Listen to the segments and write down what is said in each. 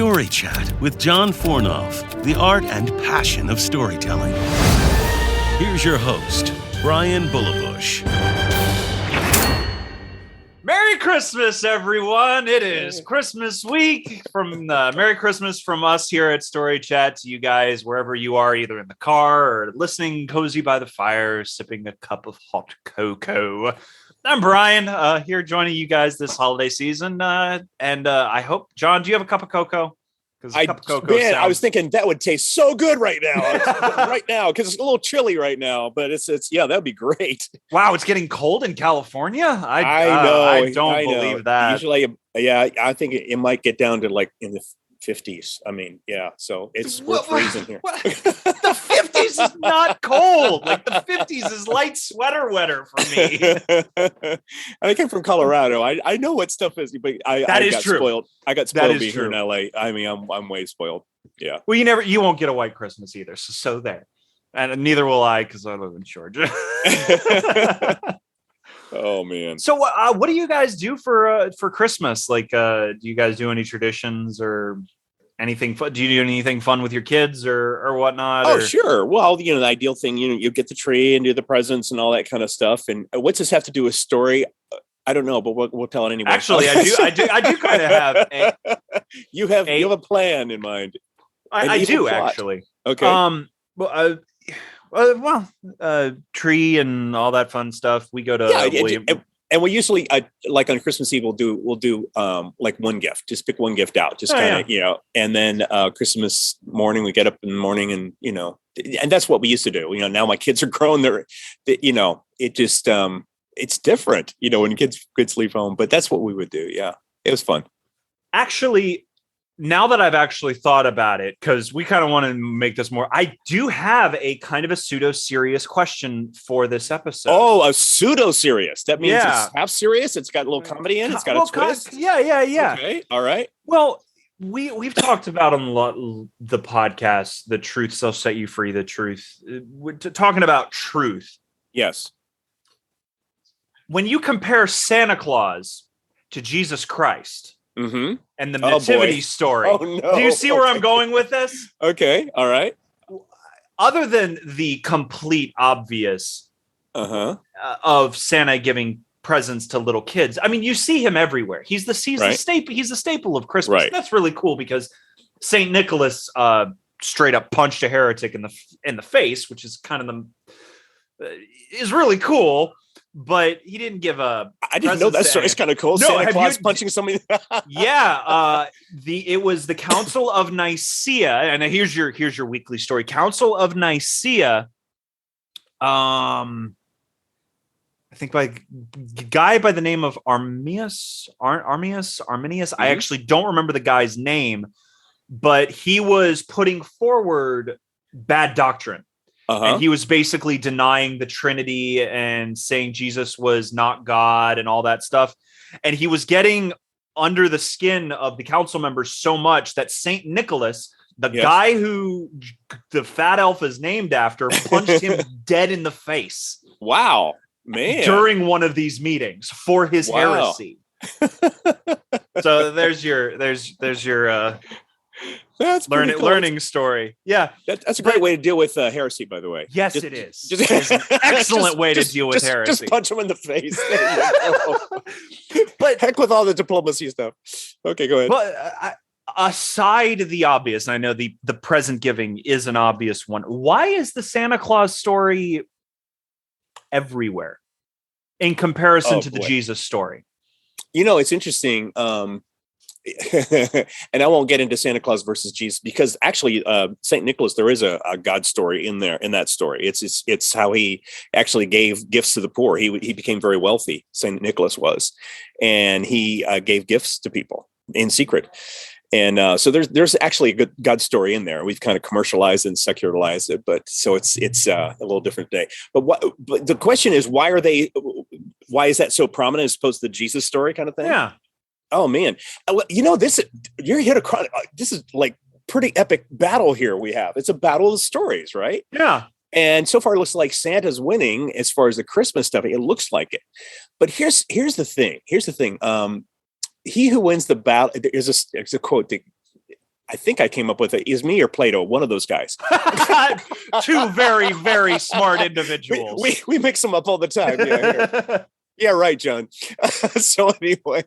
StoryChat with John Fornoff, the art and passion of storytelling. Here's your host, Bryan Bullabush. Merry Christmas, everyone. It is Christmas week. Merry Christmas from us here at StoryChat to you guys, wherever you are, either in the car or listening cozy by the fire, sipping a cup of hot cocoa. I'm Bryan, here joining you guys this holiday season. And I hope, John, do you have a cup of cocoa? I was thinking that would taste so good right now, because it's a little chilly right now, but it's that'd be great. Wow, it's getting cold in California. I know. I don't believe that. Usually, I think it might get down to like in the 50s. I mean, so we're freezing here. The 50s is not cold. Like the 50s is light sweater weather for me. I came from Colorado. I know what stuff is, but I got true. Spoiled. I got spoiled being here in LA. I mean, I'm way spoiled. Yeah. Well, you won't get a white Christmas either. So there. And neither will I, because I live in Georgia. Oh man. So what do you guys do for Christmas? Like, do you guys do any traditions or anything fun? Do you do anything fun with your kids or whatnot? Oh, sure. Well, the ideal thing, you get the tree and do the presents and all that kind of stuff. And what's this have to do with story? I don't know, but we'll tell it anyway. Actually, I do kind of have you have a plan in mind. I do plot. Actually. Okay. Tree and all that fun stuff. We go to and we usually like on Christmas Eve we'll do like one gift. Just pick one gift out. Just kind of and then Christmas morning we get up in the morning and and that's what we used to do. Now my kids are grown. It just it's different. When kids leave home. But that's what we would do. Yeah, it was fun. Actually, now that I've actually thought about it, because we kind of want to make this more, I do have a kind of a pseudo-serious question for this episode. Oh, a pseudo-serious. That means it's half serious. It's got a little comedy in. It's got a twist. Yeah. Okay. All right. Well, we've talked about on the podcast, the truth shall set you free, the truth. We're talking about truth. Yes. When you compare Santa Claus to Jesus Christ, mm-hmm. and the nativity story. Oh, no. Do you see where I'm going with this? Okay. All right. Other than the complete obvious of Santa giving presents to little kids, I mean, you see him everywhere. He's the staple. He's the staple of Christmas. Right. That's really cool because Saint Nicholas straight up punched a heretic in the face, which is kind of is really cool. But he didn't give a. I didn't know that story. It's kind of cool. No, Santa Claus punching somebody. Yeah. It was the Council of Nicaea, and here's your weekly story. Council of Nicaea. I think by a guy by the name of Arminius. Mm-hmm. I actually don't remember the guy's name, but he was putting forward bad doctrine. And he was basically denying the Trinity and saying Jesus was not God and all that stuff. And he was getting under the skin of the council members so much that Saint Nicholas, the guy who the fat elf is named after, punched him dead in the face. Wow, man. During one of these meetings for his heresy. So there's your that's cool. learning story. Yeah. That's a great way to deal with heresy, by the way. Yes, it is. It is an excellent way to deal with heresy. Just punch him in the face. But heck with all the diplomacy stuff. Okay, go ahead. But aside the obvious, and I know the present giving is an obvious one, why is the Santa Claus story everywhere in comparison to the Jesus story? It's interesting. And I won't get into Santa Claus versus Jesus because actually Saint Nicholas, there is a God story in that story. It's how he actually gave gifts to the poor. He became very wealthy. Saint Nicholas was, and he gave gifts to people in secret. And so there's actually a good God story in there. We've kind of commercialized and secularized it, but so it's a little different today. But the question is, why is that so prominent as opposed to the Jesus story kind of thing? Yeah. Oh man, this is like pretty epic battle here we have. It's a battle of stories, right? Yeah. And so far it looks like Santa's winning as far as the Christmas stuff. It looks like it. But here's the thing. He who wins the battle, there's a quote that I think I came up with it. Is me or Plato, one of those guys. Two very, very smart individuals. We mix them up all the time. Yeah, yeah, right, John. So anyway,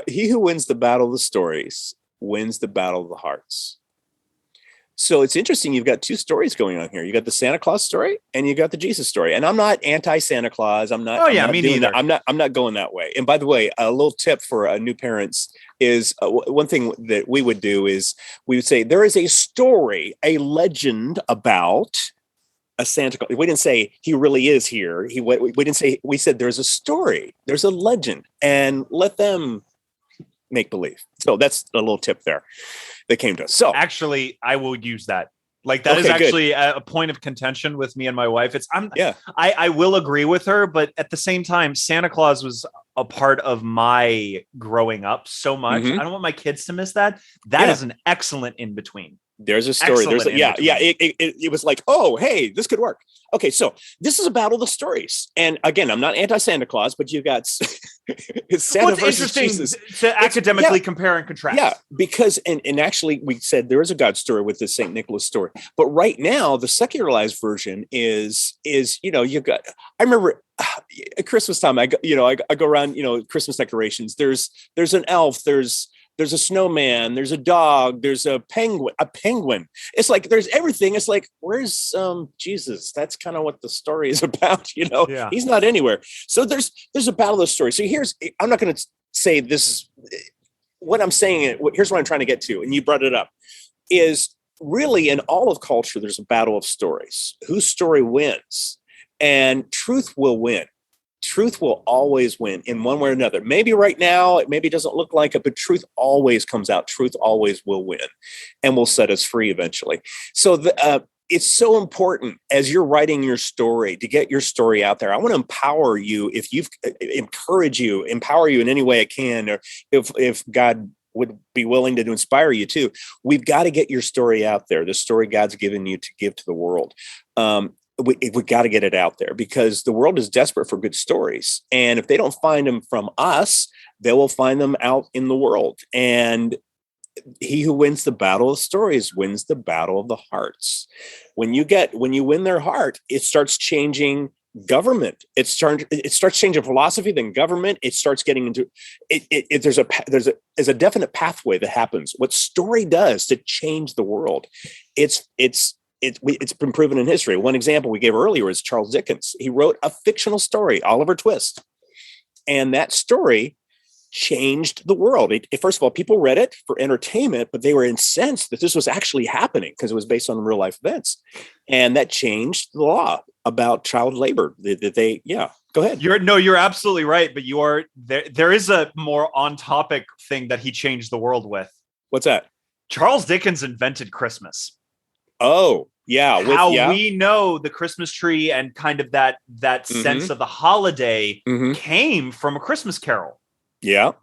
he who wins the battle of the stories wins the battle of the hearts. So it's interesting. You've got two stories going on here. You got the Santa Claus story and you got the Jesus story. And I'm not anti-Santa Claus. I'm not. Oh yeah, I'm not me neither. I'm not going that way. And by the way, a little tip for new parents is one thing that we would do is we would say there is a story, a legend about a Santa Claus. We didn't say he really is here. We didn't say. We said there's a story. There's a legend, and let them make believe. So that's a little tip there that came to us. So actually, I will use that. Like that is actually a point of contention with me and my wife. I will agree with her, but at the same time, Santa Claus was a part of my growing up so much. I don't want my kids to miss that. That is an excellent in between. There's a story. It was like, oh, hey, this could work. Okay, so this is a battle of the stories. And again, I'm not anti-Santa Claus, but you got Santa versus Jesus. To academically compare and contrast. Yeah, because and actually we said there is a God story with the St. Nicholas story. But right now, the secularized version is you got. I remember at Christmas time, I go around, Christmas decorations. There's an elf. There's a snowman, there's a dog, there's a penguin. It's like, there's everything. It's like, where's Jesus? That's kind of what the story is about. He's not anywhere. So there's a battle of the story. So I'm not going to say this is what I'm saying. Here's what I'm trying to get to. And you brought it up is really in all of culture, there's a battle of stories. Whose story wins? And truth will win. Truth will always win in one way or another. Maybe right now, it maybe doesn't look like it, but truth always comes out. Truth always will win and will set us free eventually. So it's so important as you're writing your story to get your story out there. I want to empower you empower you in any way I can, or if God would be willing to inspire you too. We've got to get your story out there, the story God's given you to give to the world. We got to get it out there because the world is desperate for good stories. And if they don't find them from us, they will find them out in the world. And he who wins the battle of stories wins the battle of the hearts. When you win their heart, it starts changing government. It starts changing philosophy, then government. It starts getting into it. There's a definite pathway that happens. What story does to change the world, it's been proven in history. One example we gave earlier is Charles Dickens. He wrote a fictional story, Oliver Twist. And that story changed the world. First of all, people read it for entertainment, but they were incensed that this was actually happening because it was based on real life events. And that changed the law about child labor. Go ahead. You're absolutely right. But there is a more on topic thing that he changed the world with. What's that? Charles Dickens invented Christmas. Oh, yeah. We know the Christmas tree and kind of that sense of the holiday came from A Christmas Carol. Yeah.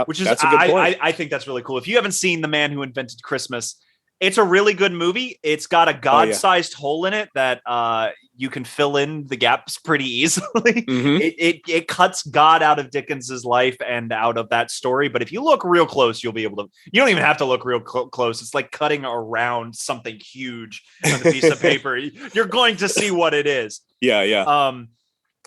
Which is, that's a good point. I think that's really cool. If you haven't seen The Man Who Invented Christmas, it's a really good movie. It's got a God-sized hole in it that you can fill in the gaps pretty easily. It cuts God out of Dickens's life and out of that story. But if you look real close, you'll be able to. You don't even have to look real close. It's like cutting around something huge on a piece of paper. You're going to see what it is. Yeah.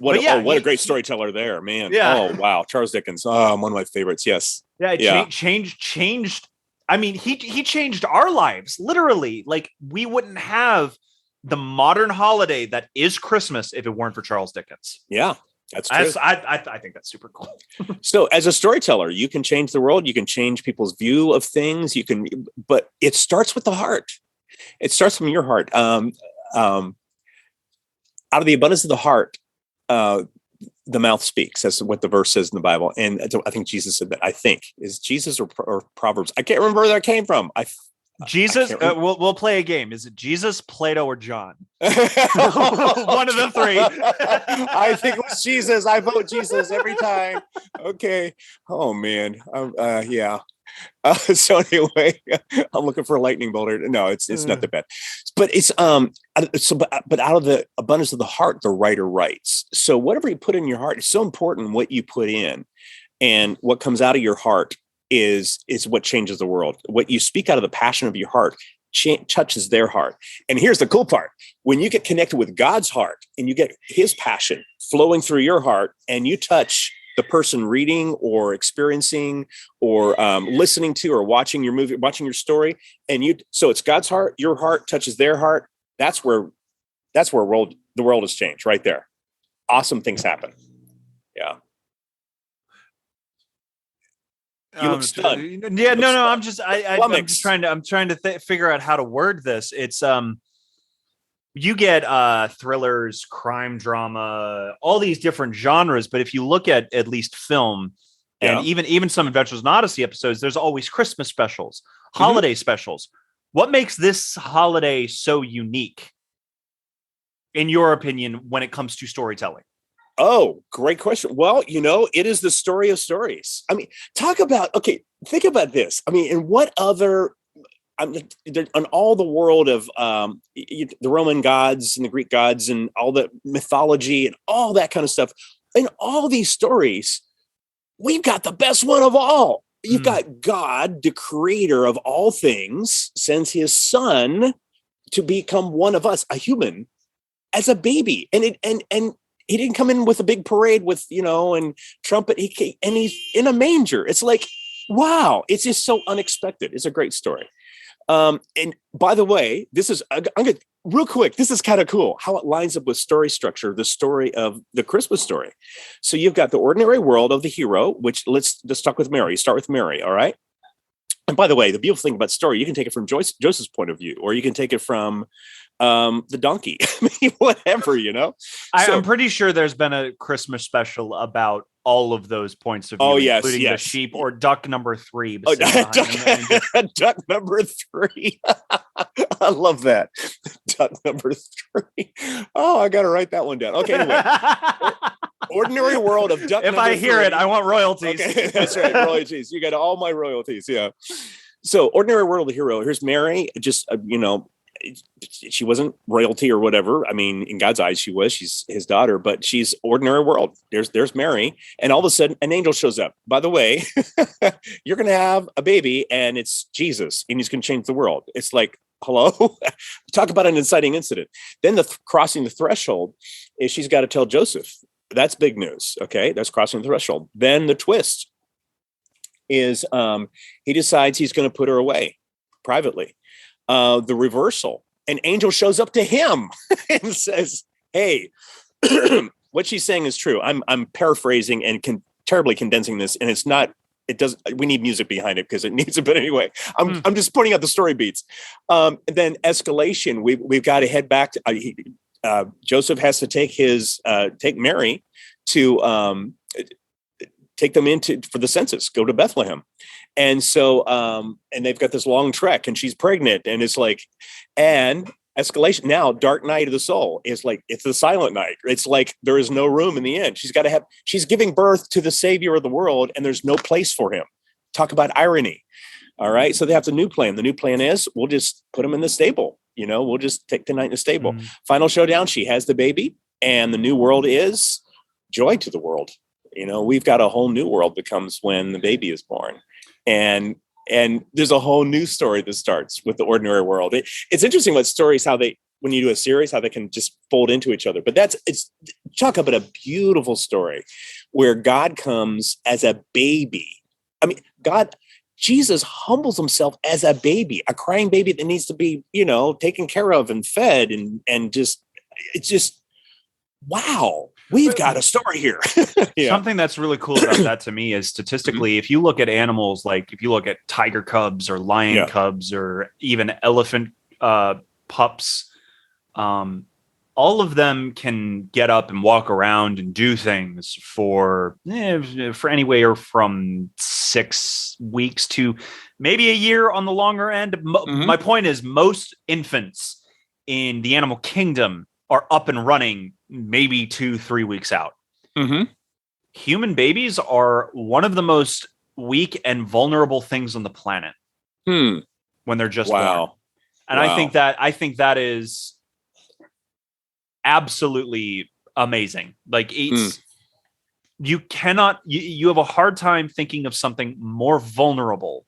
What a great storyteller there, man. Yeah. Oh, wow. Charles Dickens. Oh, one of my favorites. Yes. Yeah. Changed. I mean, he changed our lives, literally. Like, we wouldn't have the modern holiday that is Christmas if it weren't for Charles Dickens. Yeah, that's true. I think that's super cool. So as a storyteller, you can change the world. You can change people's view of things. But it starts with the heart. It starts from your heart. Out of the abundance of the heart, the mouth speaks. That's what the verse says in the Bible. And I think Jesus said that. I think is Jesus or Proverbs. I can't remember where that came from. Jesus. We'll play a game. Is it Jesus, Plato, or John? One of the three. I think it was Jesus. I vote Jesus every time. Okay. Oh man. Yeah. So anyway, I'm looking for a lightning bolt. No, it's not that bad. But it's but out of the abundance of the heart, the writer writes. So whatever you put in your heart, it's so important what you put in, and what comes out of your heart is what changes the world. What you speak out of the passion of your heart touches their heart. And here's the cool part. When you get connected with God's heart and you get his passion flowing through your heart, and you touch the person reading or experiencing or listening to or watching your movie, watching your story, so it's God's heart, your heart touches their heart. That's where the world has changed right there. Awesome things happen. Yeah. You look stunned. Yeah, no. I'm just trying to figure out how to word this. It's you get thrillers, crime drama, all these different genres. But if you look at least film, and even some Adventures in Odyssey episodes, there's always Christmas specials, holiday specials. What makes this holiday so unique, in your opinion, when it comes to storytelling? Oh, great question. Well, it is the story of stories. I mean, think about this. I mean, in what other, on all the world of the Roman gods and the Greek gods and all the mythology and all that kind of stuff, in all these stories, we've got the best one of all. You've got God, the creator of all things, sends his son to become one of us, a human, as a baby. And he didn't come in with a big parade with, and trumpet. And he's in a manger. It's like, wow, it's just so unexpected. It's a great story. And by the way, I'm going to real quick. This is kind of cool how it lines up with story structure, the story of the Christmas story. So you've got the ordinary world of the hero, which let's talk with Mary. Start with Mary. All right. And by the way, the beautiful thing about story, you can take it from Joseph's point of view, or you can take it from the donkey. I mean, whatever, I'm pretty sure there's been a Christmas special about all of those points of view, including the sheep or duck number 3. Duck number 3. I love that. Duck number 3. Oh, I got to write that one down. Okay, anyway. Ordinary world of duck. If I hear 3. it, I want royalties. Okay, that's right, royalties. You got all my royalties. Yeah. So, ordinary world of the hero. Here's Mary. Just she wasn't royalty or whatever. I mean, in God's eyes, she was. She's his daughter, but she's ordinary world. There's Mary, and all of a sudden, an angel shows up. By the way, you're going to have a baby, and it's Jesus, and he's going to change the world. It's like, hello, talk about an inciting incident. Then crossing the threshold is she's got to tell Joseph. That's big news. Okay, that's crossing the threshold. Then the twist is he decides he's going to put her away privately. The reversal, an angel shows up to him and says, hey, what she's saying is true. I'm paraphrasing and terribly condensing this, and we need music behind it because it needs it. But anyway, I'm just pointing out the story beats. And then escalation. We've got to head back to Joseph has to take Mary to take them for the census, go to Bethlehem. And so, and they've got this long trek, and she's pregnant, and it's like, and escalation. Now, dark night of the soul is like, it's the silent night. It's like, there is no room in the end. She's giving birth to the savior of the world, and there's no place for him. Talk about irony. All right. So they have the new plan. The new plan is we'll just put him in the stable. We'll just take the night in the stable. Final showdown. She has the baby, and the new world is joy to the world. We've got a whole new world that comes when the baby is born. And there's a whole new story that starts with the ordinary world. It's interesting what stories, when you do a series, how they can just fold into each other. But talk about a beautiful story where God comes as a baby. I mean, Jesus humbles himself as a baby, a crying baby that needs to be, taken care of and fed and just, it's just, wow, we've got a story here. Yeah. Something that's really cool about that to me is statistically, if you look at animals, like if you look at tiger cubs or lion cubs or even elephant pups, all of them can get up and walk around and do things for anywhere from 6 weeks to maybe a year on the longer end. My point is most infants in the animal kingdom are up and running maybe 2-3 weeks out. Human babies are one of the most weak and vulnerable things on the planet when they're just born. And I think that is absolutely amazing. Like you cannot, you have a hard time thinking of something more vulnerable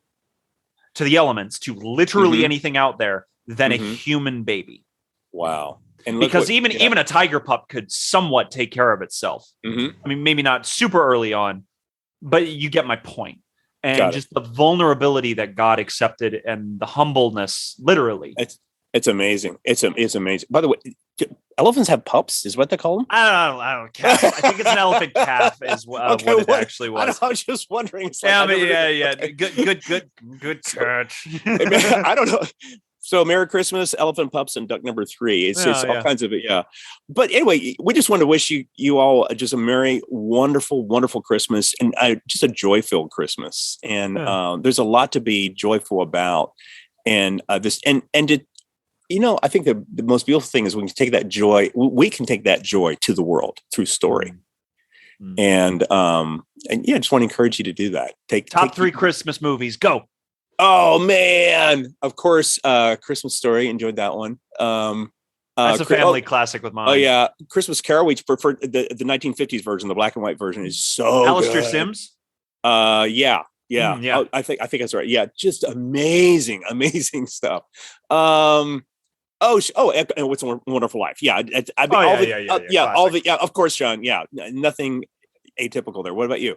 to the elements, to literally anything out there than a human baby. Wow. And because even a tiger pup could somewhat take care of itself. I mean, maybe not super early on, but you get my point. And just the vulnerability that God accepted and the humbleness, literally. It's amazing. It's amazing. By the way, elephants have pups, is what they call them? I don't know. Calf. I think it's an elephant calf is what it actually was. I was just wondering. Yeah. Good catch. I don't know. So Merry Christmas, elephant pups, and duck number 3. It's all kinds of it. Yeah. But anyway, we just want to wish you all just a merry, wonderful, wonderful Christmas, and just a joy-filled Christmas. And there's a lot to be joyful about. And I think the most beautiful thing is we can take that joy to the world through story. And just want to encourage you to do that. Top 3 Christmas movies. Go. Oh man! Of course, Christmas Story. Enjoyed that one. That's a family classic with mine. Oh yeah, Christmas Carol. We prefer the 1950s version. The black and white version is so Alistair good. Sims. Yeah. Oh, I think that's right. Yeah, just amazing stuff. And What's a Wonderful Life? Yeah, of course, John. Yeah, nothing atypical there. What about you?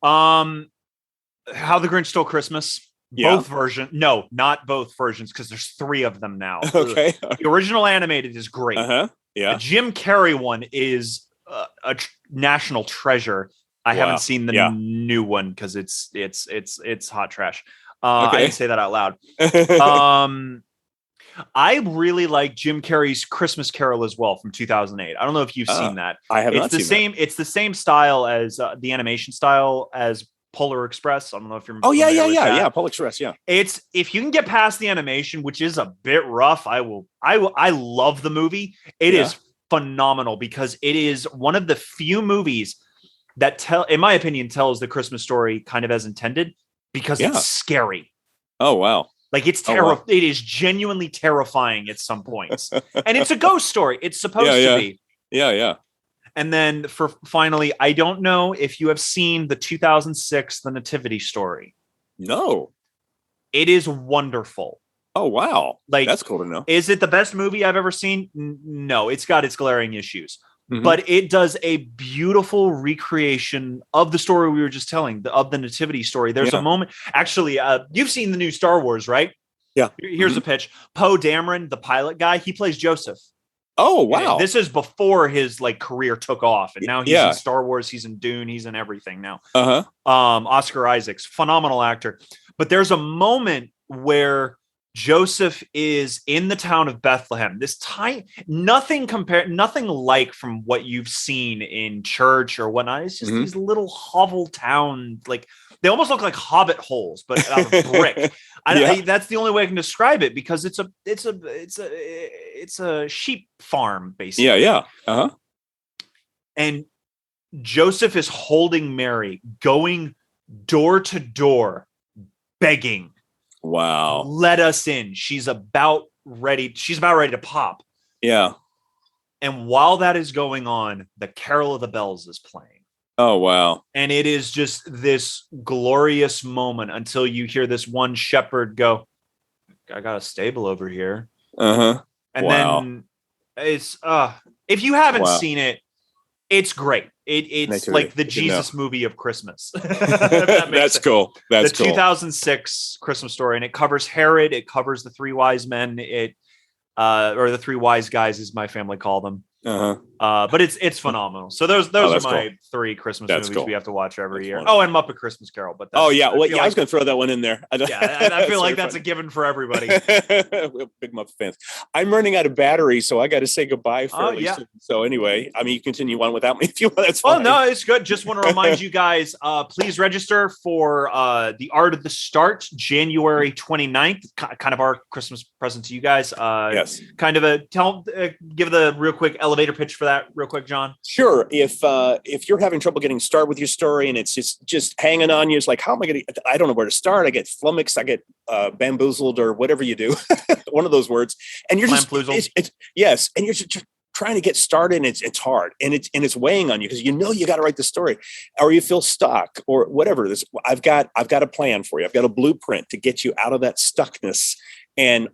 How the Grinch Stole Christmas. Both versions. No, not both versions, because there's 3 of them now. Okay. The original animated is great. Yeah. The Jim Carrey one is a national treasure. I haven't seen the new one because it's hot trash. I didn't say that out loud. I really like Jim Carrey's Christmas Carol as well from 2008. I don't know if you've seen that. I have not seen that. It's the same style as the animation style as Polar Express. I don't know if you're. Oh yeah. Polar Express. Yeah. It's, if you can get past the animation, which is a bit rough, I love the movie. It is phenomenal because it is one of the few movies that in my opinion, tells the Christmas story kind of as intended, because it's scary. Oh wow. Like it's terrible. It is genuinely terrifying at some points, and it's a ghost story. It's supposed to be. Yeah. And then finally, I don't know if you have seen the 2006 The Nativity Story. No. It is wonderful. Oh, wow. Like, that's cool to know. Is it the best movie I've ever seen? No, it's got its glaring issues. But it does a beautiful recreation of the story we were just telling, of the Nativity Story. There's a moment. Actually, you've seen the new Star Wars, right? Yeah. Here's a pitch. Poe Dameron, the pilot guy, he plays Joseph. Oh, wow. And this is before his career took off. And now he's in Star Wars. He's in Dune. He's in everything now. Oscar Isaac's phenomenal actor. But there's a moment where Joseph is in the town of Bethlehem. This nothing like from what you've seen in church or whatnot. It's just these little hovel town, they almost look like hobbit holes, but out of brick. That's the only way I can describe it, because it's a sheep farm basically. Yeah. And Joseph is holding Mary, going door to door, begging. Wow. Let us in. She's about ready to pop. Yeah. And while that is going on, the Carol of the Bells is playing. Oh, wow. And it is just this glorious moment until you hear this one shepherd go, I got a stable over here. And then it's, if you haven't seen it, it's great. It's like the Jesus movie of Christmas. That's cool. That's the 2006 Christmas Story, and it covers Herod. It covers the 3 wise men. Or the 3 wise guys, as my family call them. But it's phenomenal. So those are my 3 Christmas movies we have to watch every year. Wonderful. Oh, and Muppet Christmas Carol. But I was going to throw that one in there. I feel like that's a given for everybody. We're big Muppet fans. I'm running out of battery, so I got to say goodbye fairly soon. So anyway, I mean, you continue on without me if you want. That's fine. Oh no, it's good. Just want to remind you guys, please register for the Art of the Start, January 29th. Kind of our Christmas present to you guys. Yes. Kind of give the real quick elevator pitch for that real quick, John. Sure. If you're having trouble getting started with your story and it's just hanging on you, it's like, how am I going to, I don't know where to start. I get flummoxed, I get bamboozled, or whatever you do. One of those words. And you're just, yes. And you're just trying to get started and it's hard and it's weighing on you because you got to write the story, or you feel stuck or whatever. I've got a plan for you. I've got a blueprint to get you out of that stuckness and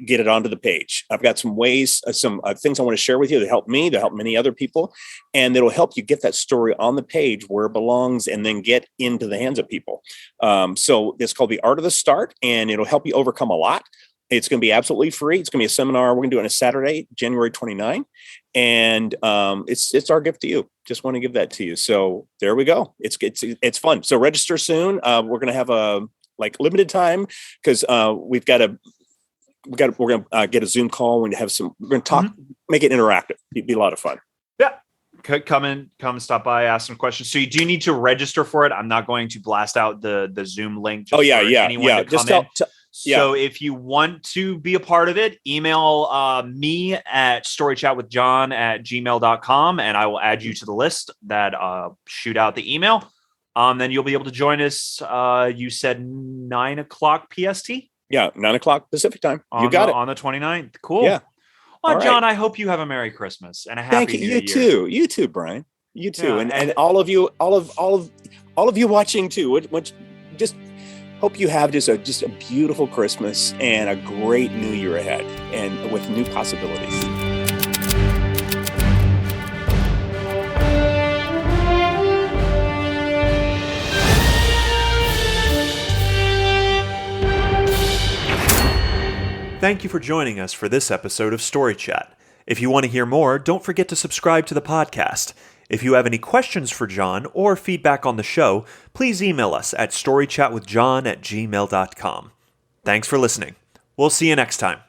get it onto the page. I've got some ways, some things I want to share with you that help me, to help many other people, and it'll help you get that story on the page where it belongs and then get into the hands of people. So it's called The Art of the Start, and it'll help you overcome a lot. It's going to be absolutely free. It's going to be a seminar. We're going to do it on a Saturday, January 29. And it's our gift to you. Just want to give that to you. So there we go. It's fun. So register soon. We're going to have a limited time because we're going to get a Zoom call. We're going to talk, make it interactive. It'd be a lot of fun. Yeah. Come stop by, ask some questions. So you do need to register for it. I'm not going to blast out the Zoom link. Just to come in. So if you want to be a part of it, email me at storychatwithjohn@gmail.com, and I will add you to the list that shoot out the email. Then you'll be able to join us. You said 9:00 PST? Yeah, 9:00 Pacific time. You got it. On the 29th. Cool. Yeah. Well, John, I hope you have a Merry Christmas and a Happy New Year. Thank you. You too, Brian. You too. Yeah, and all of you watching too. Which just hope you have just a beautiful Christmas and a great new year ahead, and with new possibilities. Thank you for joining us for this episode of Story Chat. If you want to hear more, don't forget to subscribe to the podcast. If you have any questions for John or feedback on the show, please email us at storychatwithjohn@gmail.com. Thanks for listening. We'll see you next time.